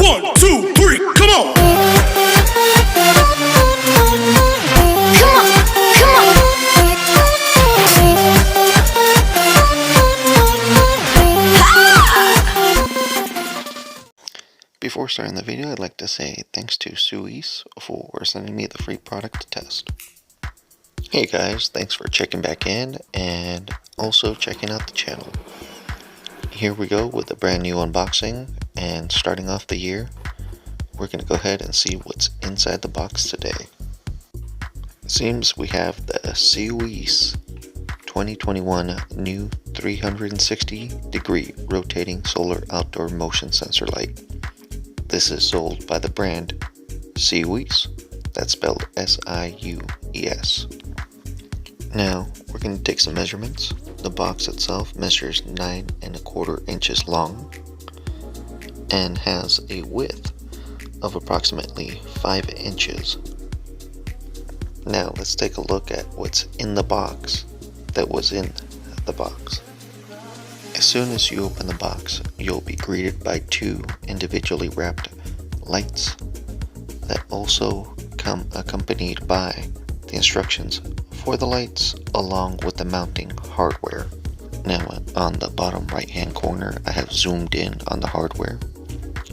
1, 2, 3, come on! Before starting the video, I'd like to say thanks to SIUES for sending me the free product to test. Hey guys, thanks for checking back in and also checking out the channel. Here we go with a brand new unboxing, and starting off the year, we're going to go ahead and see what's inside the box today. It seems we have the SIUES 2021 new 360-degree rotating solar outdoor motion sensor light. This is sold by the brand SIUES, that's spelled S-I-U-E-S. Now, we're going to take some measurements. The box itself measures 9 1/4 inches long and has a width of approximately 5 inches. Now, let's take a look at what's in the box that was in the box. As soon as you open the box, you'll be greeted by 2 individually wrapped lights that also come accompanied by the instructions for the lights along with the mounting hardware. Now on the bottom right hand corner, I have zoomed in on the hardware,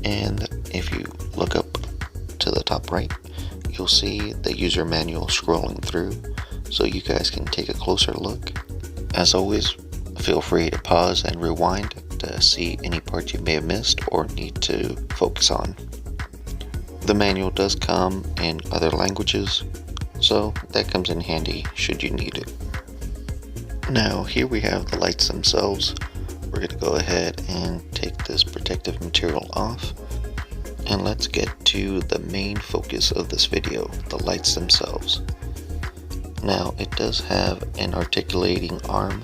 and if you look up to the top right, you'll see the user manual scrolling through so you guys can take a closer look. As always, feel free to pause and rewind to see any parts you may have missed or need to focus on. The manual does come in other languages, so that comes in handy should you need it. Now here we have the lights themselves. We're going to go ahead and take this protective material off, and let's get to the main focus of this video, the lights themselves. Now it does have an articulating arm,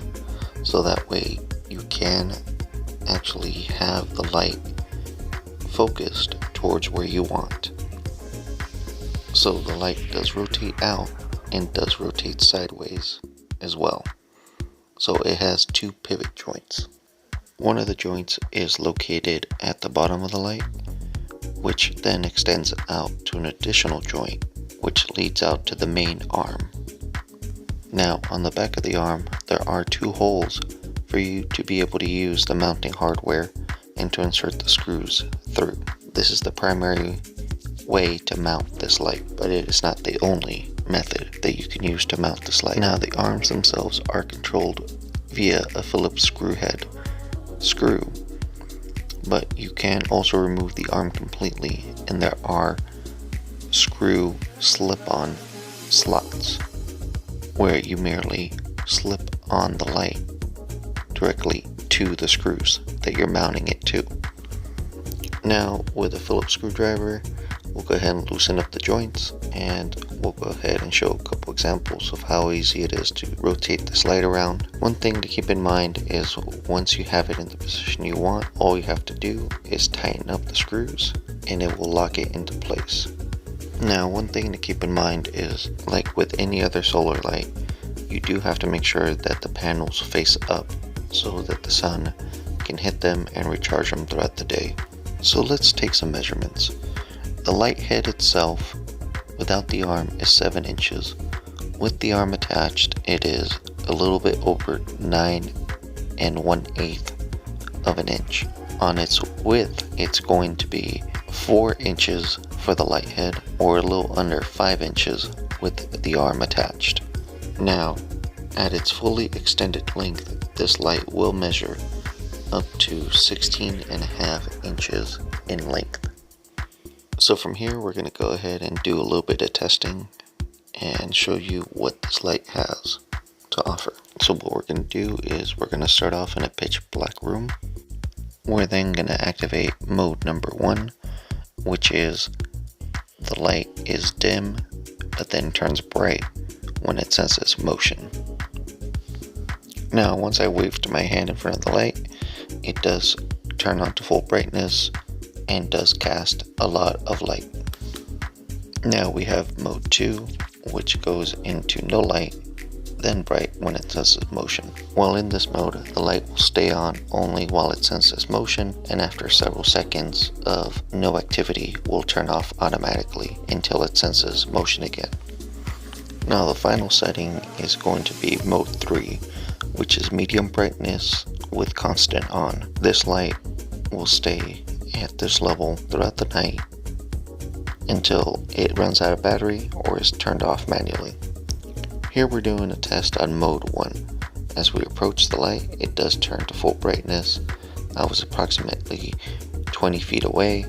so that way you can actually have the light focused towards where you want. So the light does rotate out and does rotate sideways as well. So it has 2 pivot joints. One of the joints is located at the bottom of the light, which then extends out to an additional joint, which leads out to the main arm. Now on the back of the arm, there are 2 holes for you to be able to use the mounting hardware and to insert the screws through. This is the primary way to mount this light, but it is not the only method that you can use to mount this light. Now the arms themselves are controlled via a Phillips screw head screw, but you can also remove the arm completely, and there are screw slip-on slots where you merely slip on the light directly to the screws that you're mounting it to. Now with a Phillips screwdriver, we'll go ahead and loosen up the joints, and we'll go ahead and show a couple examples of how easy it is to rotate this light around. One thing to keep in mind is once you have it in the position you want, all you have to do is tighten up the screws and it will lock it into place. Now one thing to keep in mind is, like with any other solar light, you do have to make sure that the panels face up so that the sun can hit them and recharge them throughout the day. So let's take some measurements. The light head itself, without the arm, is 7 inches. With the arm attached, it is a little bit over 9 1/8 of an inch. On its width, it's going to be 4 inches for the light head, or a little under 5 inches with the arm attached. Now, at its fully extended length, this light will measure up to 16.5 inches in length. So from here, we're going to go ahead and do a little bit of testing and show you what this light has to offer. So what we're going to do is we're going to start off in a pitch black room. We're then going to activate mode number 1, which is the light is dim but then turns bright when it senses motion. Now once I waved my hand in front of the light, it does turn on to full brightness and does cast a lot of light. Now we have mode 2, which goes into no light, then bright when it senses motion. While in this mode, the light will stay on only while it senses motion, and after several seconds of no activity will turn off automatically until it senses motion again. Now the final setting is going to be mode 3, which is medium brightness with constant on. This light will stay at this level throughout the night until it runs out of battery or is turned off manually. Here we're doing a test on mode 1. As we approach the light, it does turn to full brightness. I was approximately 20 feet away,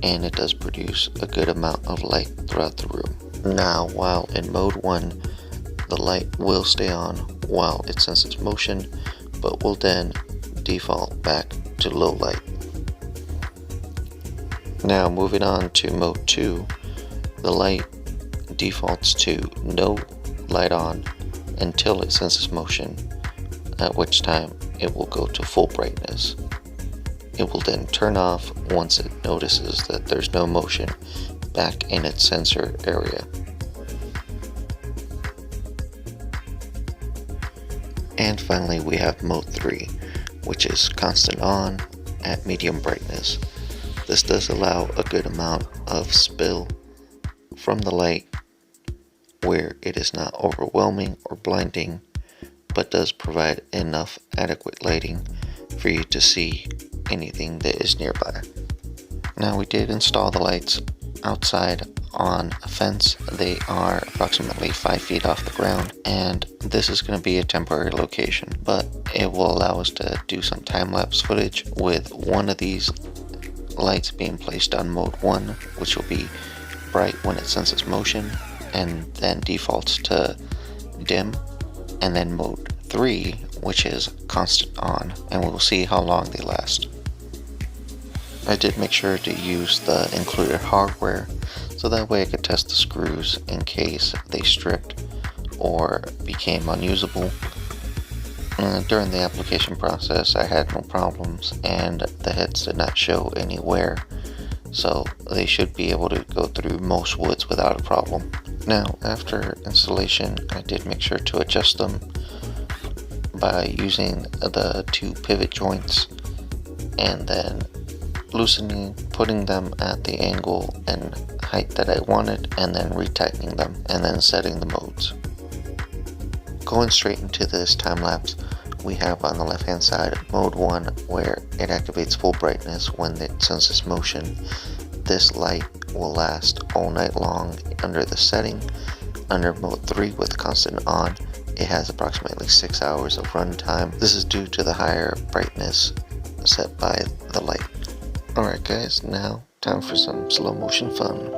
and it does produce a good amount of light throughout the room. Now, while in mode 1, the light will stay on while it senses motion, but will then default back to low light. Now moving on to mode 2, the light defaults to no light on until it senses motion, at which time it will go to full brightness. It will then turn off once it notices that there's no motion back in its sensor area. And finally we have mode 3, which is constant on at medium brightness. This does allow a good amount of spill from the light where it is not overwhelming or blinding, but does provide enough adequate lighting for you to see anything that is nearby. Now we did install the lights outside on a fence. They are approximately 5 feet off the ground, and this is going to be a temporary location, but it will allow us to do some time-lapse footage with one of these lights being placed on mode 1, which will be bright when it senses motion and then defaults to dim, and then mode 3, which is constant on, and we will see how long they last. I did make sure to use the included hardware so that way I could test the screws in case they stripped or became unusable. During the application process I had no problems, and the heads did not show any wear, so they should be able to go through most woods without a problem. Now after installation I did make sure to adjust them by using the 2 pivot joints and then loosening, putting them at the angle and height that I wanted, and then retightening them and then setting the modes. Going straight into this time lapse, we have on the left hand side mode 1 where it activates full brightness when it senses motion. This light will last all night long under the setting. Under mode 3 with constant on, it has approximately 6 hours of run time. This is due to the higher brightness set by the light. Alright guys, now time for some slow motion fun.